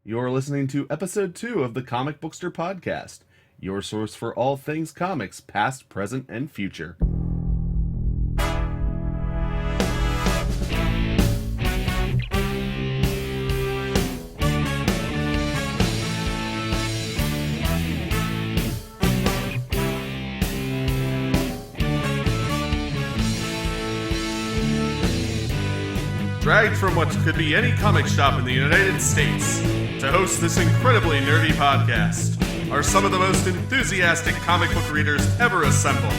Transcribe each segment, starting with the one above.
You're listening to episode 2 of the Comic-Bookster podcast, your source for all things comics, past, present, and future. Dragged from what could be any comic shop in the United States to host this incredibly nerdy podcast are some of the most enthusiastic comic book readers ever assembled.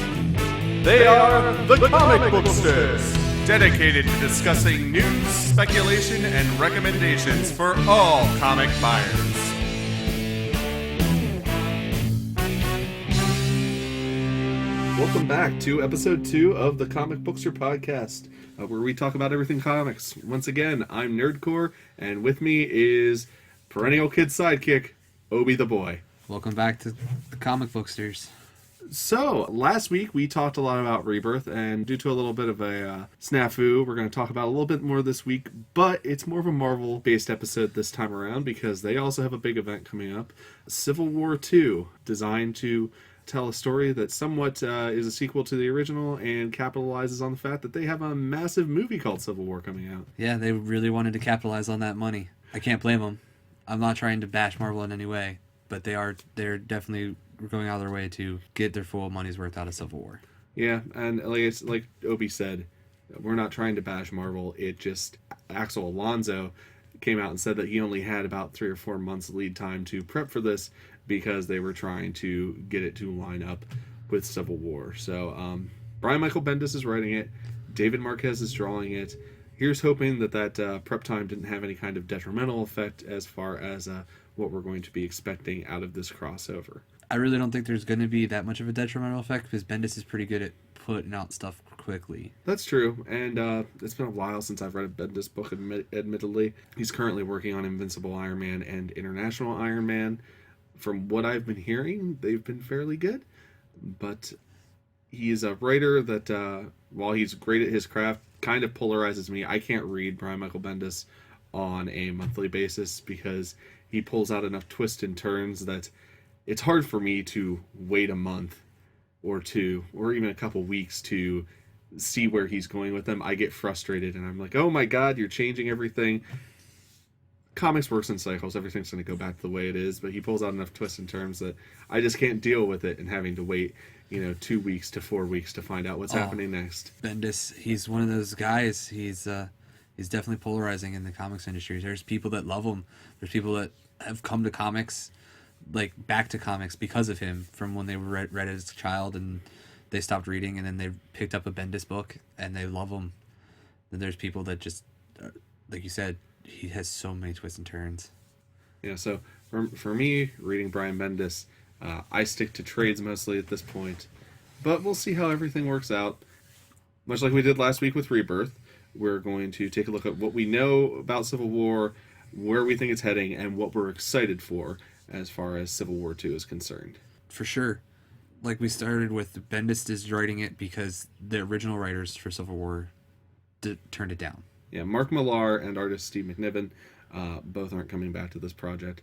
They are the Comic-Booksters, dedicated to discussing news, speculation, and recommendations for all comic buyers. Welcome back to episode 2 of the Comic-Bookster podcast, where we talk about everything comics. Once again, I'm Nerdcore, and with me is perennial kid sidekick, Obi the Boy. Welcome back to the Comic-Booksters. So, last week we talked a lot about Rebirth, and due to a little bit of a snafu, we're going to talk about a little bit more this week, but it's more of a Marvel-based episode this time around, because they also have a big event coming up, Civil War 2, designed to tell a story that somewhat is a sequel to the original and capitalizes on the fact that they have a massive movie called Civil War coming out. Yeah, they really wanted to capitalize on that money. I can't blame them. I'm not trying to bash Marvel in any way, but they're definitely going out of their way to get their full money's worth out of Civil War. Yeah, and like Obi said, we're not trying to bash Marvel. It just, Axel Alonso came out and said that he only had about 3 or 4 months lead time to prep for this because they were trying to get it to line up with Civil War. So Brian Michael Bendis is writing it. David Marquez is drawing it. Here's hoping that prep time didn't have any kind of detrimental effect as far as what we're going to be expecting out of this crossover. I really don't think there's going to be that much of a detrimental effect because Bendis is pretty good at putting out stuff quickly. That's true, and it's been a while since I've read a Bendis book, admittedly. He's currently working on Invincible Iron Man and International Iron Man. From what I've been hearing, they've been fairly good, but he's a writer that, while he's great at his craft, kind of polarizes me. I can't read Brian Michael Bendis on a monthly basis because he pulls out enough twists and turns that it's hard for me to wait a month or two, or even a couple weeks to see where he's going with them. I get frustrated, and I'm like, oh my god, you're changing everything. Comics works in cycles. Everything's going to go back to the way it is, but he pulls out enough twists and turns that I just can't deal with it and having to wait, 2 weeks to 4 weeks to find out what's happening next. Bendis, he's one of those guys. He's definitely polarizing in the comics industry. There's people that love him. There's people that have come to comics, like back to comics because of him from when they were read as a child and they stopped reading, and then they picked up a Bendis book and they love him. Then there's people that just, like you said, he has so many twists and turns. Yeah, so for me, reading Brian Bendis, I stick to trades mostly at this point. But we'll see how everything works out. Much like we did last week with Rebirth, we're going to take a look at what we know about Civil War, where we think it's heading, and what we're excited for as far as Civil War 2 is concerned. For sure. Like we started with, Bendis is writing it because the original writers for Civil War turned it down. Yeah, Mark Millar and artist Steve McNiven both aren't coming back to this project.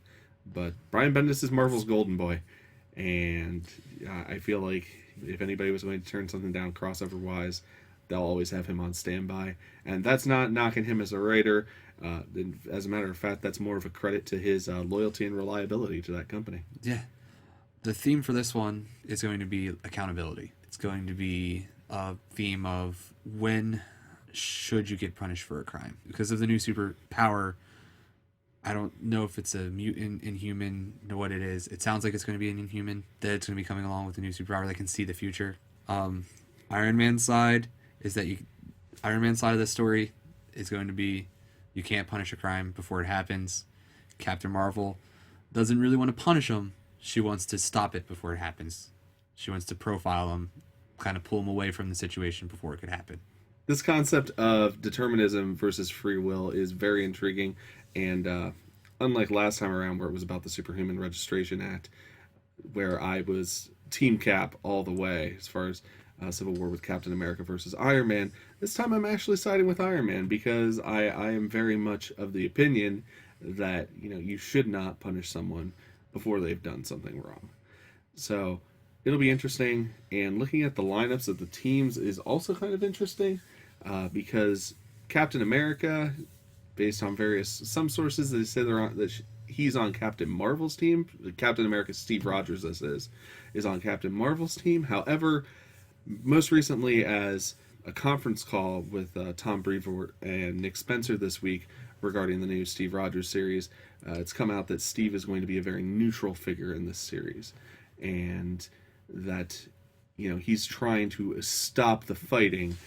But Brian Bendis is Marvel's golden boy. And I feel like if anybody was going to turn something down crossover-wise, they'll always have him on standby. And that's not knocking him as a writer. As a matter of fact, that's more of a credit to his loyalty and reliability to that company. Yeah. The theme for this one is going to be accountability. It's going to be a theme of when should you get punished for a crime. Because of the new superpower, I don't know if it's a mutant, inhuman, know what it is. It sounds like it's going to be an inhuman, that it's going to be coming along with the new superpower that can see the future. Iron Man's side is that Iron Man's side of the story is going to be you can't punish a crime before it happens. Captain Marvel doesn't really want to punish him. She wants to stop it before it happens. She wants to profile him, kind of pull him away from the situation before it could happen. This concept of determinism versus free will is very intriguing, and unlike last time around where it was about the Superhuman Registration Act, where I was Team Cap all the way as far as Civil War with Captain America versus Iron Man, this time I'm actually siding with Iron Man because I am very much of the opinion that, you know, you should not punish someone before they've done something wrong. So it'll be interesting. And looking at the lineups of the teams is also kind of interesting because Captain America, based on some sources, they say he's on Captain Marvel's team. Captain America, Steve Rogers, this is on Captain Marvel's team. However, most recently, as a conference call with Tom Brevoort and Nick Spencer this week regarding the new Steve Rogers series, it's come out that Steve is going to be a very neutral figure in this series, and that, you know, he's trying to stop the fighting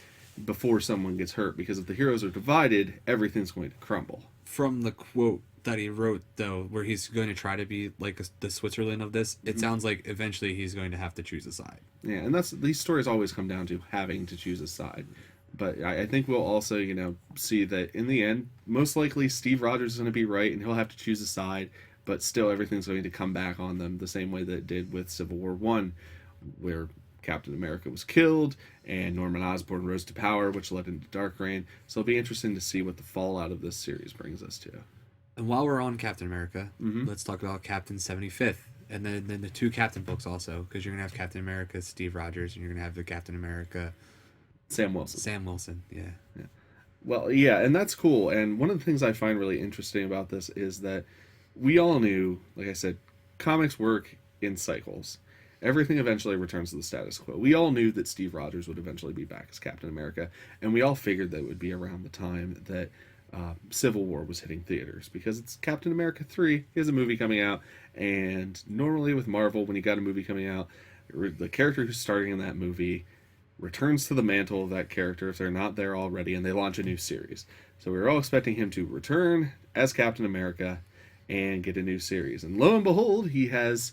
before someone gets hurt, because if the heroes are divided, everything's going to crumble. From the quote that he wrote, though, where he's going to try to be like the Switzerland of this, it sounds like eventually he's going to have to choose a side. Yeah, and these stories always come down to having to choose a side. But I think we'll also, you know, see that in the end, most likely Steve Rogers is going to be right, and he'll have to choose a side, but still everything's going to come back on them the same way that it did with Civil War I, where Captain America was killed and Norman Osborn rose to power, which led into Dark Reign. So it'll be interesting to see what the fallout of this series brings us to. And while we're on Captain America, let's talk about Captain 75th. And then the two Captain books also, because you're going to have Captain America, Steve Rogers, and you're going to have the Captain America... Sam Wilson. Sam Wilson, yeah. Well, yeah, and that's cool. And one of the things I find really interesting about this is that we all knew, like I said, comics work in cycles. Everything eventually returns to the status quo. We all knew that Steve Rogers would eventually be back as Captain America, and we all figured that it would be around the time that Civil War was hitting theaters, because it's Captain America 3. He has a movie coming out, and normally with Marvel, when you got a movie coming out, the character who's starting in that movie returns to the mantle of that character if they're not there already, and they launch a new series. So we were all expecting him to return as Captain America and get a new series. And lo and behold, he has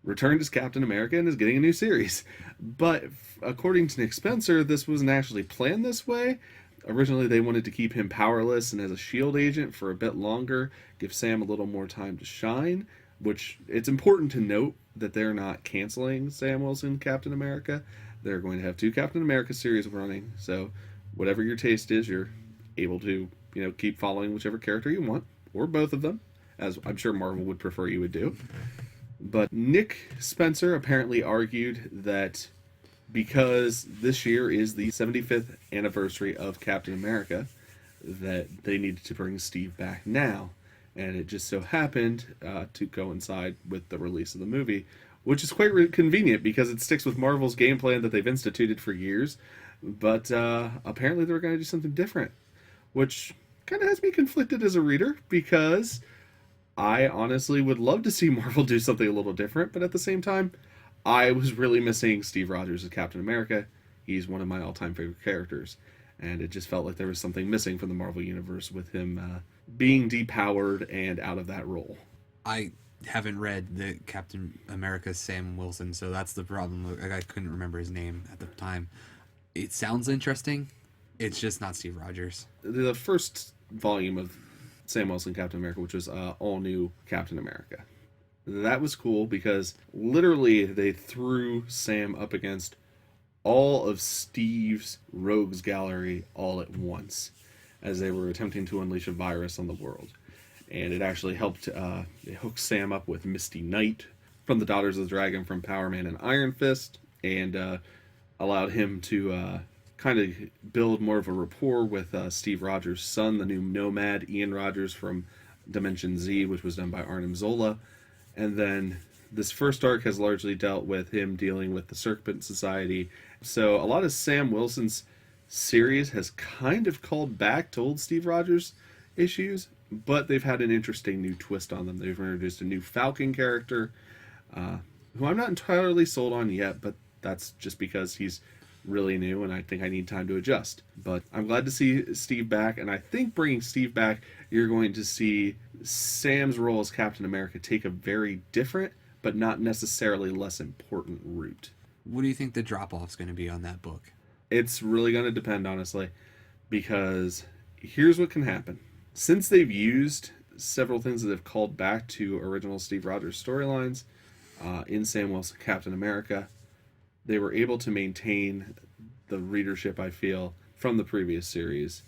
returned as Captain America and is getting a new series. But according to Nick Spencer, this wasn't actually planned this way. Originally, they wanted to keep him powerless and as a SHIELD agent for a bit longer, give Sam a little more time to shine, which it's important to note that they're not canceling Sam Wilson Captain America. They're going to have two Captain America series running, so whatever your taste is, you're able to, you know, keep following whichever character you want, or both of them, as I'm sure Marvel would prefer you would do. But Nick Spencer apparently argued that because this year is the 75th anniversary of Captain America, that they needed to bring Steve back now. And it just so happened to coincide with the release of the movie, which is quite convenient because it sticks with Marvel's game plan that they've instituted for years. But apparently they were going to do something different, which kind of has me conflicted as a reader, because I honestly would love to see Marvel do something a little different, but at the same time, I was really missing Steve Rogers as Captain America. He's one of my all-time favorite characters, and it just felt like there was something missing from the Marvel Universe with him being depowered and out of that role. I haven't read the Captain America Sam Wilson, so that's the problem. I couldn't remember his name at the time. It sounds interesting. It's just not Steve Rogers. The first volume of Sam Wilson Captain America, which was all new Captain America, that was cool because literally they threw Sam up against all of Steve's rogues gallery all at once as they were attempting to unleash a virus on the world. And it actually helped it hooked Sam up with Misty Knight from the Daughters of the Dragon from Power Man and Iron Fist, and allowed him to kind of build more of a rapport with Steve Rogers' son, the new Nomad, Ian Rogers from Dimension Z, which was done by Arnim Zola. And then this first arc has largely dealt with him dealing with the Serpent Society. So a lot of Sam Wilson's series has kind of called back to old Steve Rogers issues, but they've had an interesting new twist on them. They've introduced a new Falcon character, who I'm not entirely sold on yet, but that's just because he's really new and I think I need time to adjust. But I'm glad to see Steve back, and I think bringing Steve back, you're going to see Sam's role as Captain America take a very different, but not necessarily less important route. What do you think the drop-off's going to be on that book? It's really going to depend, honestly, because here's what can happen. Since they've used several things that have called back to original Steve Rogers storylines in Sam Wilson Captain America, they were able to maintain the readership, I feel, from the previous series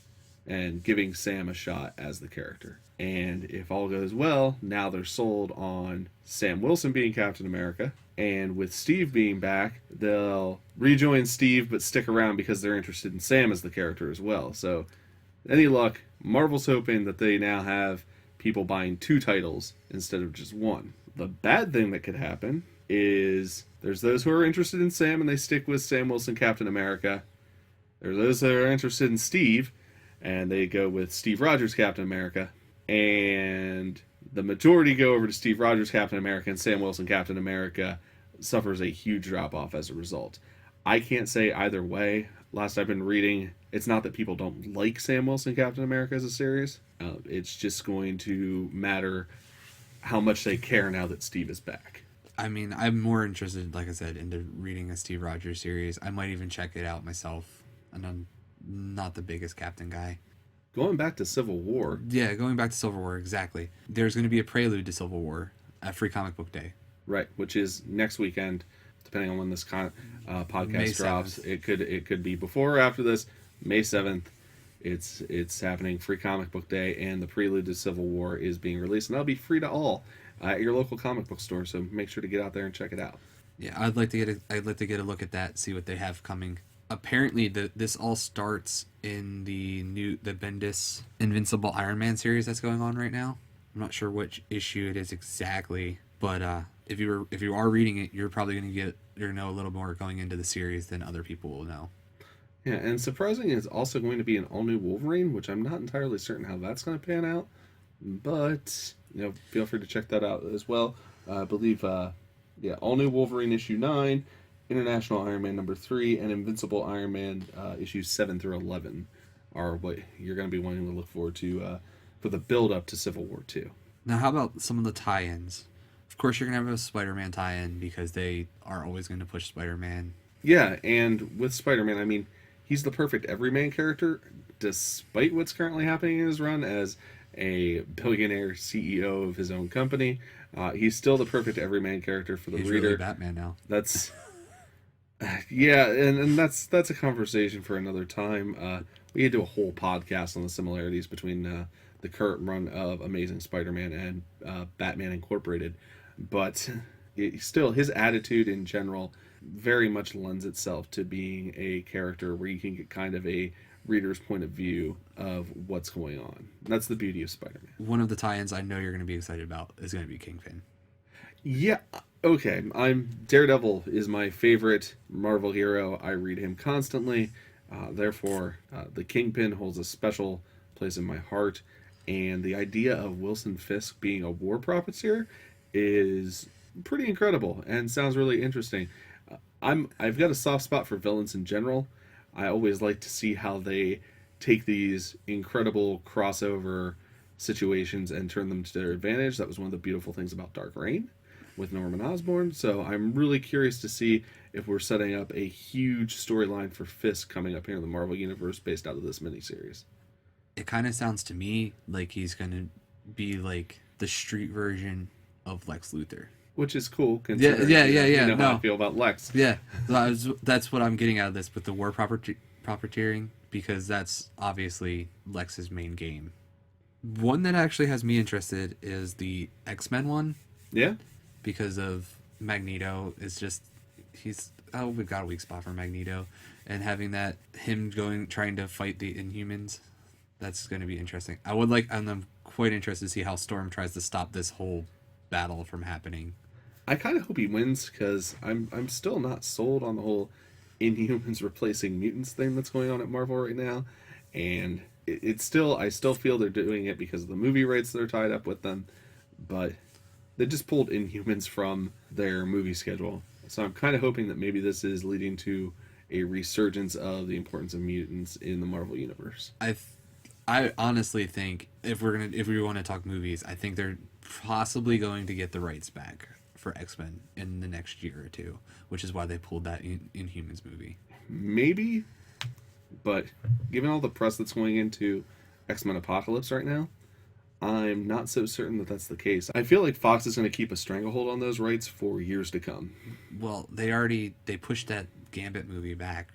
and giving Sam a shot as the character. And if all goes well, now they're sold on Sam Wilson being Captain America. And with Steve being back, they'll rejoin Steve but stick around because they're interested in Sam as the character as well. So, any luck, Marvel's hoping that they now have people buying 2 titles instead of just 1. The bad thing that could happen is there's those who are interested in Sam and they stick with Sam Wilson Captain America. There are those that are interested in Steve and they go with Steve Rogers Captain America. And the majority go over to Steve Rogers Captain America, and Sam Wilson Captain America suffers a huge drop off as a result. I can't say either way. Last I've been reading, it's not that people don't like Sam Wilson Captain America as a series. It's just going to matter how much they care now that Steve is back. I mean, I'm more interested, like I said, into reading a Steve Rogers series. I might even check it out myself. And I'm not the biggest Captain guy. Going back to Civil War. Yeah, going back to Civil War, exactly. There's going to be a prelude to Civil War at Free Comic Book Day. Right, which is next weekend, depending on when this podcast drops. It could be before or after this, May 7th. It's happening, Free Comic Book Day, and the prelude to Civil War is being released, and that'll be free to all at your local comic book store. So make sure to get out there and check it out. Yeah, I'd like to get a look at that, see what they have coming. Apparently, this all starts in the Bendis Invincible Iron Man series that's going on right now. I'm not sure which issue it is exactly, but if you are reading it, you're probably going to know a little more going into the series than other people will know. Yeah, and surprisingly, it's also going to be an all-new Wolverine, which I'm not entirely certain how that's going to pan out, but feel free to check that out as well. I believe, all-new Wolverine issue 9. International Iron Man number 3 and Invincible Iron Man issues 7 through 11 are what you're going to be wanting to look forward to for the build up to Civil War 2. Now, how about some of the tie-ins? Of course, you're going to have a Spider-Man tie-in because they are always going to push Spider-Man. Yeah, and with Spider-Man, I mean, he's the perfect everyman character, despite what's currently happening in his run as a billionaire CEO of his own company. He's still the perfect everyman character for the He's reader. Really Batman now. That's... Yeah, and that's a conversation for another time. We could do a whole podcast on the similarities between the current run of Amazing Spider-Man and Batman Incorporated. But still, his attitude in general very much lends itself to being a character where you can get kind of a reader's point of view of what's going on. That's the beauty of Spider-Man. One of the tie-ins I know you're going to be excited about is going to be Kingpin. Yeah, okay. Daredevil is my favorite Marvel hero. I read him constantly. Therefore, the Kingpin holds a special place in my heart. And the idea of Wilson Fisk being a war profiteer is pretty incredible and sounds really interesting. I've got a soft spot for villains in general. I always like to see how they take these incredible crossover situations and turn them to their advantage. That was one of the beautiful things about Dark Reign with Norman Osborn. So I'm really curious to see if we're setting up a huge storyline for Fisk coming up here in the Marvel Universe based out of this miniseries. It kind of sounds to me like he's going to be like the street version of Lex Luthor. Which is cool. Yeah. You know how I feel about Lex. Yeah, that's what I'm getting out of this with the war profiteering, because that's obviously Lex's main game. One that actually has me interested is the X-Men one. Yeah. Because of Magneto. It's just, we've got a weak spot for Magneto. And having trying to fight the Inhumans, that's going to be interesting. I'm quite interested to see how Storm tries to stop this whole battle from happening. I kind of hope he wins, because I'm still not sold on the whole Inhumans replacing mutants thing that's going on at Marvel right now. And I still feel they're doing it because of the movie rights that are tied up with them. But they just pulled Inhumans from their movie schedule. So I'm kind of hoping that maybe this is leading to a resurgence of the importance of mutants in the Marvel Universe. I honestly think if we want to talk movies, I think they're possibly going to get the rights back for X-Men in the next year or two, which is why they pulled that Inhumans movie. Maybe, but given all the press that's going into X-Men Apocalypse right now, I'm not so certain that that's the case. I feel like Fox is going to keep a stranglehold on those rights for years to come. Well, they pushed that Gambit movie back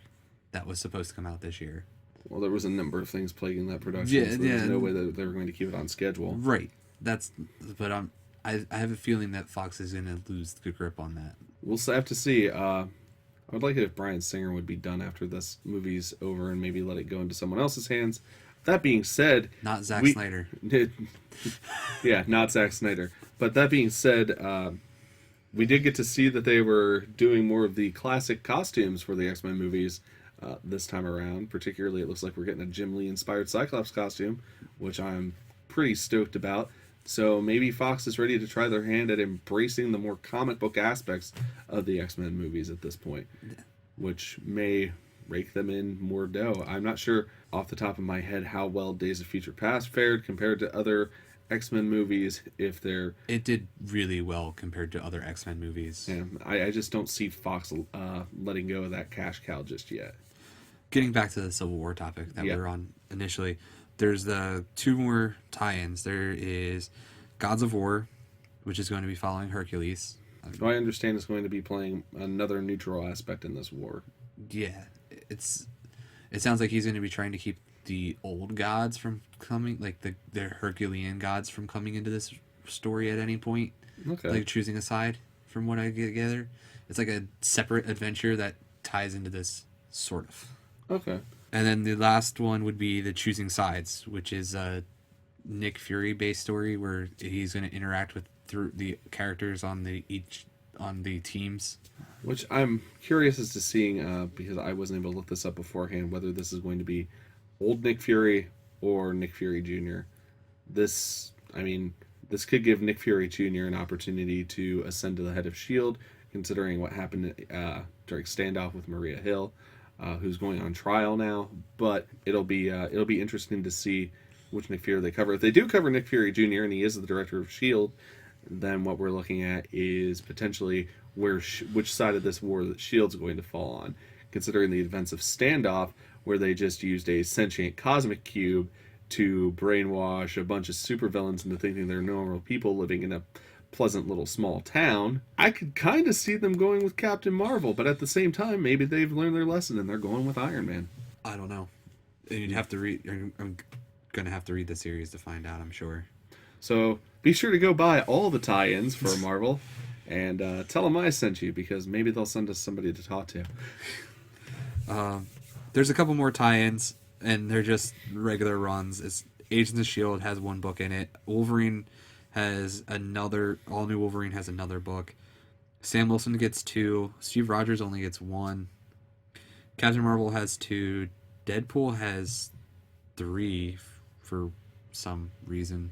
that was supposed to come out this year. Well, there was a number of things plaguing that production, Yeah, so there was yeah. no way that they were going to keep it on schedule. Right. But I have a feeling that Fox is going to lose the grip on that. We'll have to see. I would like it if Bryan Singer would be done after this movie's over and maybe let it go into someone else's hands. That being said, Not Zack Snyder. Yeah, not Zack Snyder. But that being said, we did get to see that they were doing more of the classic costumes for the X-Men movies this time around. Particularly, it looks like we're getting a Jim Lee-inspired Cyclops costume, which I'm pretty stoked about. So maybe Fox is ready to try their hand at embracing the more comic book aspects of the X-Men movies at this point, which may rake them in more dough. I'm not sure off the top of my head how well Days of Future Past fared compared to other X-Men movies. It did really well compared to other X-Men movies. Yeah, I just don't see Fox letting go of that cash cow just yet. Getting back to the Civil War topic that we were on initially, there's the two more tie-ins. There is Gods of War, which is going to be following Hercules. I understand it's going to be playing another neutral aspect in this war. Yeah, it sounds like he's going to be trying to keep the old gods from coming, like the Herculean gods from coming into this story at any point. Okay. Like choosing a side, from what I get together. It's like a separate adventure that ties into this, sort of. Okay. And then the last one would be the Choosing Sides, which is a Nick Fury based story where he's going to interact with through the characters on the teams. Which I'm curious as to seeing, because I wasn't able to look this up beforehand, whether this is going to be old Nick Fury or Nick Fury Jr. This could give Nick Fury Jr. an opportunity to ascend to the head of S.H.I.E.L.D., considering what happened during standoff with Maria Hill, who's going on trial now. But it'll be interesting to see which Nick Fury they cover. If they do cover Nick Fury Jr. and he is the director of S.H.I.E.L.D., then what we're looking at is potentially which side of this war that S.H.I.E.L.D.'s going to fall on, considering the events of standoff, where they just used a sentient cosmic cube to brainwash a bunch of supervillains into thinking they're normal people living in a pleasant little small town. I could kind of see them going with Captain Marvel, but at the same time, maybe they've learned their lesson and they're going with Iron Man. I don't know. You'd have to read. I'm gonna have to read the series to find out, I'm sure. So be sure to go buy all the tie-ins for Marvel and tell them I sent you, because maybe they'll send us somebody to talk to. There's a couple more tie-ins, and they're just regular runs. It's Agents of S.H.I.E.L.D. has one book in it. Wolverine has another. All New Wolverine has another book. Sam Wilson gets 2. Steve Rogers only gets 1. Captain Marvel has 2. Deadpool has 3 for some reason,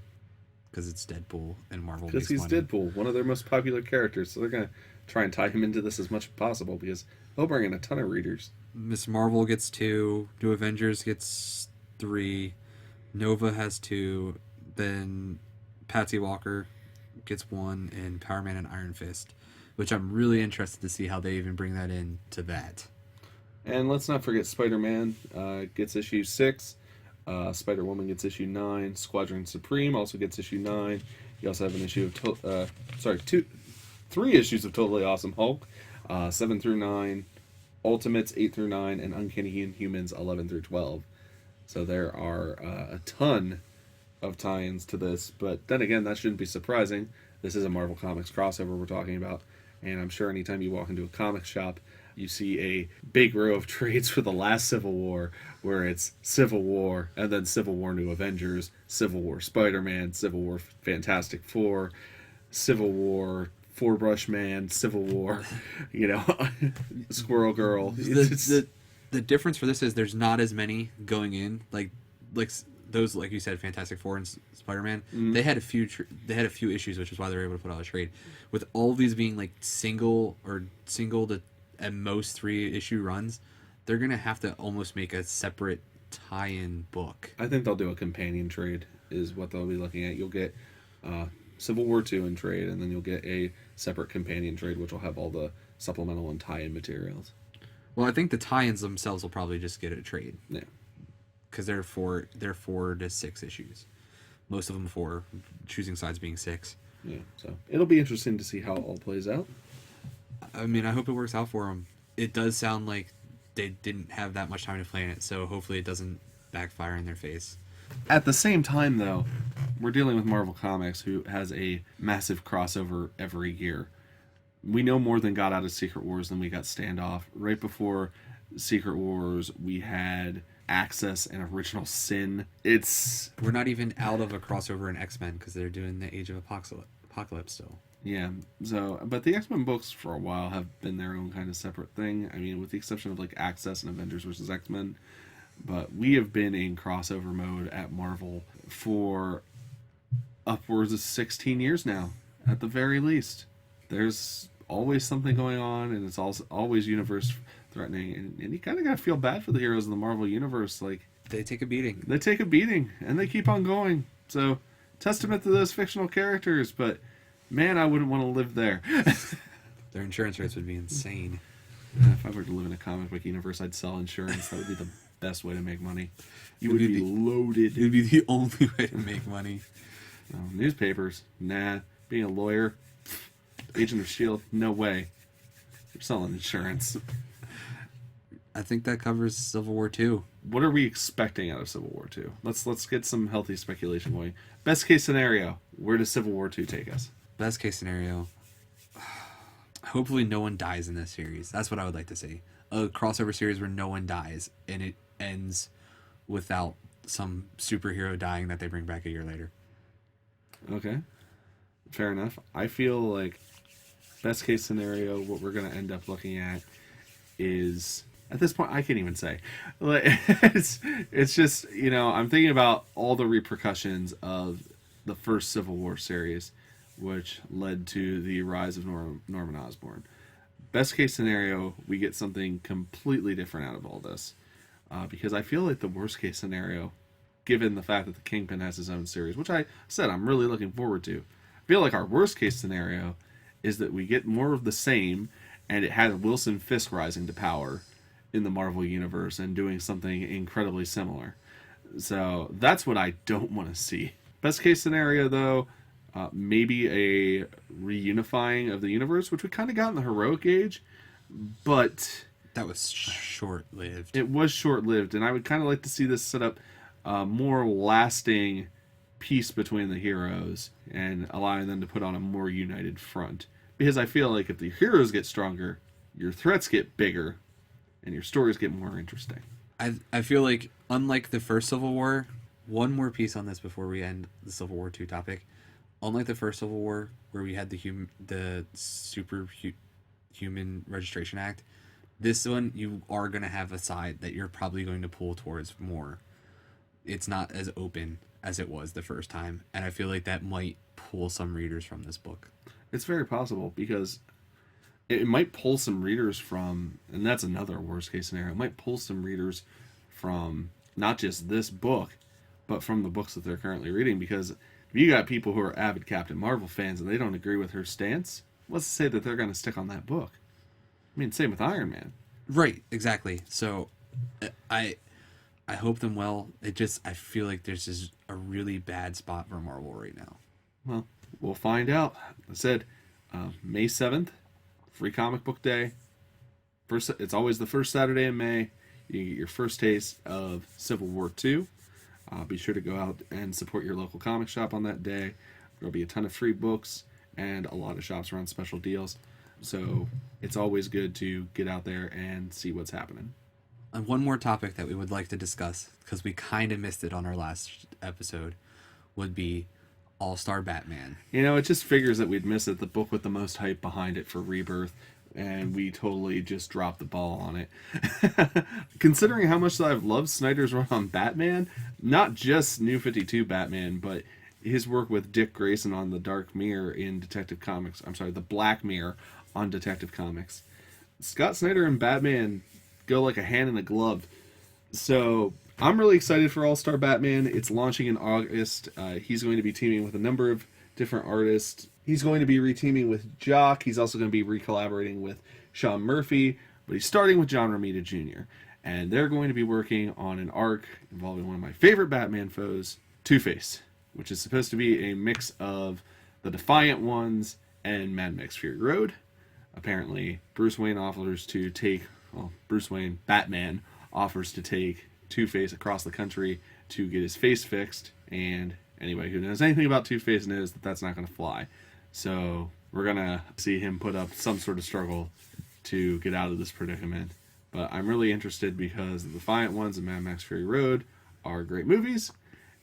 because it's Deadpool and Marvel. Because he's money. Deadpool, one of their most popular characters, so they're going to try and tie him into this as much as possible, because he'll bring in a ton of readers. Miss Marvel gets 2. New Avengers gets 3. Nova has 2. Then Patsy Walker gets 1, and Power Man and Iron Fist, which I'm really interested to see how they even bring that into that. And let's not forget Spider-Man gets issue 6. Spider-Woman gets issue 9. Squadron Supreme also gets issue 9. You also have an issue of 3 issues of Totally Awesome Hulk, 7 through 9, Ultimates 8 through 9, and Uncanny Inhumans 11 through 12. So there are a ton of tie-ins to this, but then again, that shouldn't be surprising. This is a Marvel Comics crossover we're talking about, and I'm sure anytime you walk into a comic shop, you see a big row of trades for the last Civil War, where it's Civil War, and then Civil War New Avengers, Civil War Spider-Man, Civil War Fantastic Four, Civil War Four Brush Man, Civil War, Squirrel Girl. The difference for this is there's not as many going in, like those, like you said, Fantastic Four and Spider-Man. Mm-hmm. They had a few issues, which is why they were able to put out a trade. With all of these being like single to at most 3 issue runs, they're gonna have to almost make a separate tie-in book. I think they'll do a companion trade is what they'll be looking at. You'll get Civil War 2 in trade, and then you'll get a separate companion trade, which will have all the supplemental and tie-in materials. Well, I think the tie-ins themselves will probably just get a trade. Yeah. Because they're 4 to 6 issues. Most of them 4, Choosing Sides being 6. Yeah, so it'll be interesting to see how it all plays out. I mean, I hope it works out for them. It does sound like they didn't have that much time to plan it, so hopefully it doesn't backfire in their face. At the same time, though, we're dealing with Marvel Comics, who has a massive crossover every year. We know more than got out of Secret Wars than we got Standoff. Right before Secret Wars, we had Access and Original Sin. We're not even out of a crossover in X-Men because they're doing the Age of Apocalypse still. Yeah, so, but the X-Men books for a while have been their own kind of separate thing. I mean, with the exception of like Access and Avengers versus X-Men. But we have been in crossover mode at Marvel for upwards of 16 years now, at the very least. There's always something going on, and it's also always universe threatening. And you kind of got to feel bad for the heroes in the Marvel universe. Like, they take a beating. They take a beating, and they keep on going. So, testament to those fictional characters, but man, I wouldn't want to live there. Their insurance rates would be insane. If I were to live in a comic book universe, I'd sell insurance. That would be the best way to make money. You would be loaded. It would be the only way to make money. Newspapers, nah. Being a lawyer, Agent of S.H.I.E.L.D., no way. You're selling insurance. I think that covers Civil War 2. What are we expecting out of Civil War 2? Let's get some healthy speculation going. Best case scenario, where does Civil War 2 take us? Best case scenario, hopefully no one dies in this series. That's what I would like to see. A crossover series where no one dies and it ends without some superhero dying that they bring back a year later. Okay. Fair enough. I feel like best case scenario, what we're going to end up looking at is, at this point, I can't even say. Like, it's just, I'm thinking about all the repercussions of the first Civil War series, which led to the rise of Norman Osborn. Best case scenario, we get something completely different out of all this. Because I feel like the worst case scenario, given the fact that the Kingpin has his own series, which I said I'm really looking forward to, I feel like our worst case scenario is that we get more of the same, and it has Wilson Fisk rising to power in the Marvel Universe and doing something incredibly similar. So that's what I don't want to see. Best case scenario, though, maybe a reunifying of the universe, which we kind of got in the Heroic Age, but that was short-lived. It was short-lived, and I would kind of like to see this set up more lasting peace between the heroes and allowing them to put on a more united front. Because I feel like if the heroes get stronger, your threats get bigger, and your stories get more interesting. I feel like, unlike the first Civil War, one more piece on this before we end the Civil War 2 topic. Unlike the first Civil War, where we had the Superhuman Registration Act, this one, you are going to have a side that you're probably going to pull towards more. It's not as open as it was the first time, and I feel like that might pull some readers from this book. It's very possible, because it might pull some readers from, and that's another worst case scenario, it might pull some readers from not just this book, but from the books that they're currently reading, because if you got people who are avid Captain Marvel fans and they don't agree with her stance, what's to say that they're going to stick on that book? I mean, same with Iron Man. Right, exactly. So, I hope them well. I feel like there's just a really bad spot for Marvel right now. Well, we'll find out. I said, May 7th, Free Comic Book Day. It's always the first Saturday in May. You get your first taste of Civil War 2. Be sure to go out and support your local comic shop on that day. There'll be a ton of free books and a lot of shops around special deals. So it's always good to get out there and see what's happening. And one more topic that we would like to discuss, because we kind of missed it on our last episode, would be All-Star Batman. It just figures that we'd miss it, the book with the most hype behind it for Rebirth, and we totally just dropped the ball on it. Considering how much I've loved Snyder's run on Batman, not just New 52 Batman, but his work with Dick Grayson on the Dark Mirror in Detective Comics. I'm sorry, the Black Mirror on Detective Comics. Scott Snyder and Batman go like a hand in a glove. So I'm really excited for All-Star Batman. It's launching in August. He's going to be teaming with a number of different artists. He's going to be re-teaming with Jock. He's also going to be re-collaborating with Sean Murphy. But he's starting with John Romita Jr. And they're going to be working on an arc involving one of my favorite Batman foes, Two-Face, which is supposed to be a mix of the Defiant Ones and Mad Max Fury Road. Apparently, Bruce Wayne offers to take Bruce Wayne, Batman, offers to take Two-Face across the country to get his face fixed, and anybody who knows anything about Two-Face knows that that's not going to fly. So we're going to see him put up some sort of struggle to get out of this predicament. But I'm really interested because The Defiant Ones and Mad Max Fury Road are great movies,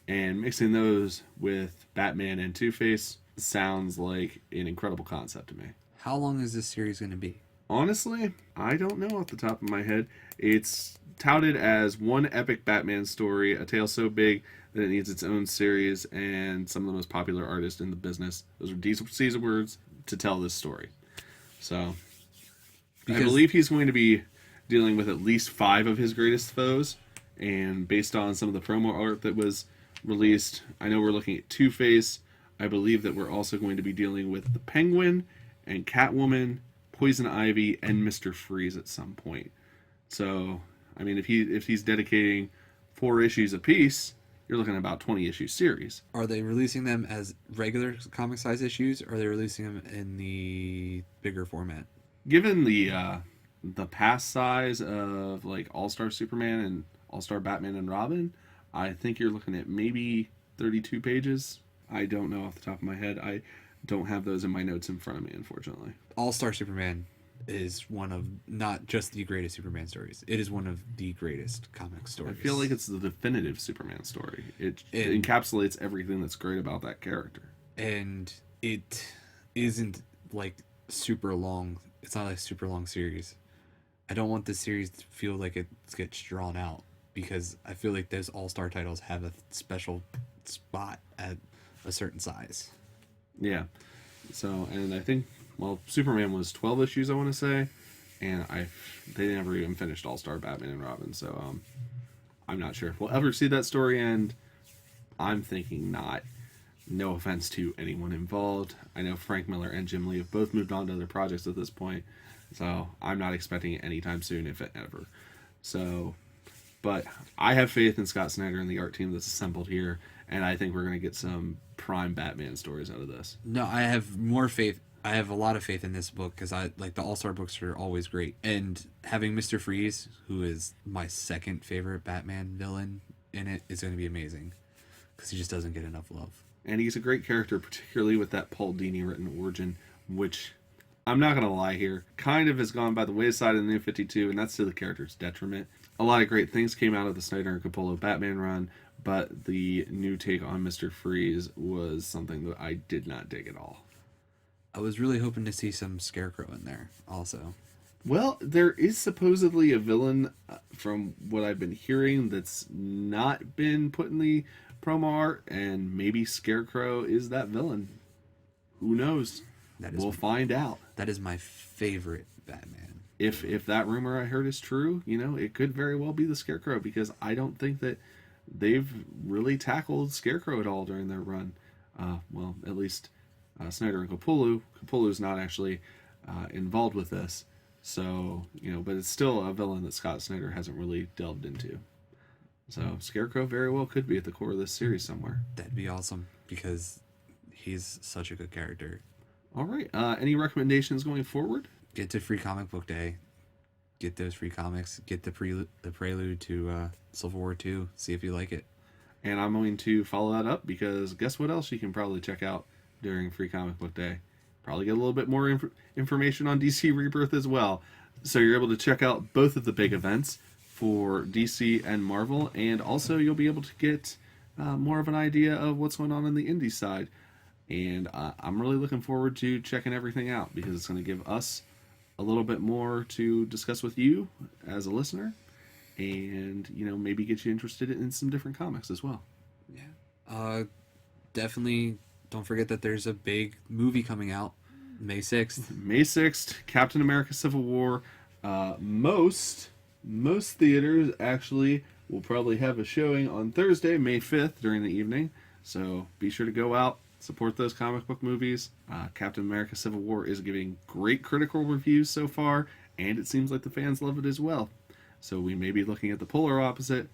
and mixing those with Batman and Two-Face sounds like an incredible concept to me. How long is this series going to be? Honestly, I don't know off the top of my head. It's touted as one epic Batman story, a tale so big that it needs its own series, and some of the most popular artists in the business. Those are decent words to tell this story. So, I believe he's going to be dealing with at least 5 of his greatest foes, and based on some of the promo art that was released, I know we're looking at Two-Face. I believe that we're also going to be dealing with the Penguin and Catwoman, Poison Ivy, and Mr. Freeze at some point. So, I mean, if he's dedicating 4 issues apiece, you're looking at about 20-issue series. Are they releasing them as regular comic size issues, or are they releasing them in the bigger format? Given the past size of like All-Star Superman and All-Star Batman and Robin, I think you're looking at maybe 32 pages. I don't know off the top of my head. I don't have those in my notes in front of me, unfortunately. All-Star Superman is one of not just the greatest Superman stories. It is one of the greatest comic stories. I feel like it's the definitive Superman story. It encapsulates everything that's great about that character. And it isn't like super long. It's not a super long series. I don't want this series to feel like it gets drawn out, because I feel like those All-Star titles have a special spot at a certain size. Yeah. So, and I think, well, Superman was 12 issues, I want to say, and they never even finished All-Star Batman and Robin, so I'm not sure if we'll ever see that story end. I'm thinking not. No offense to anyone involved. I know Frank Miller and Jim Lee have both moved on to other projects at this point, so I'm not expecting it anytime soon, if ever. So, but I have faith in Scott Snyder and the art team that's assembled here, and I think we're going to get some prime Batman stories out of this. No, I have more faith. I have a lot of faith in this book, because I like the All-Star books are always great. And having Mr. Freeze, who is my second favorite Batman villain in it, is going to be amazing, because he just doesn't get enough love. And he's a great character, particularly with that Paul Dini written origin, which, I'm not going to lie here, kind of has gone by the wayside in the New 52, and that's to the character's detriment. A lot of great things came out of the Snyder and Capullo Batman run, but the new take on Mr. Freeze was something that I did not dig at all. I was really hoping to see some Scarecrow in there also. Well, there is supposedly a villain, from what I've been hearing, that's not been put in the promo art, and maybe Scarecrow is that villain. Who knows? We'll find out. That is my favorite Batman. If that rumor I heard is true, it could very well be the Scarecrow, because I don't think that they've really tackled Scarecrow at all during their run. Well, at least Snyder and Capullo. Capullo's not actually involved with this, so but it's still a villain that Scott Snyder hasn't really delved into. So Scarecrow very well could be at the core of this series somewhere. That'd be awesome, because he's such a good character. All right. Any recommendations going forward? Get to Free Comic Book Day. Get those free comics. Get the prelude to Civil War II. See if you like it. And I'm going to follow that up, because guess what else you can probably check out during Free Comic Book Day? Probably get a little bit more information on DC Rebirth as well. So you're able to check out both of the big events for DC and Marvel, and also you'll be able to get more of an idea of what's going on the indie side. And I'm really looking forward to checking everything out, because it's going to give us a little bit more to discuss with you as a listener, and maybe get you interested in some different comics as well. Yeah. Definitely don't forget that there's a big movie coming out May 6th. May 6th, Captain America Civil War. Most theaters actually will probably have a showing on Thursday, May 5th, during the evening. So be sure to go out, support those comic book movies. Captain America Civil War is giving great critical reviews so far, and it seems like the fans love it as well. So we may be looking at the polar opposite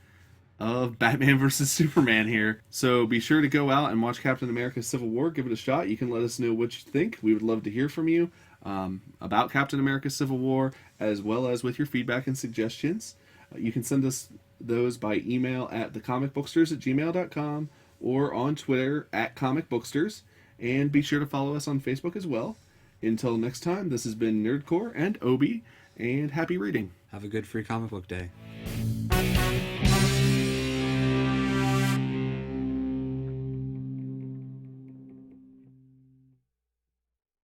of Batman versus Superman here. So be sure to go out and watch Captain America Civil War. Give it a shot. You can let us know what you think. We would love to hear from you about Captain America Civil War, as well as with your feedback and suggestions. You can send us those by email at thecomicbooksters@gmail.com or on Twitter at Comic-Booksters. And be sure to follow us on Facebook as well. Until next time, this has been Nerdcore and Obi, and happy reading. Have a good free comic book day.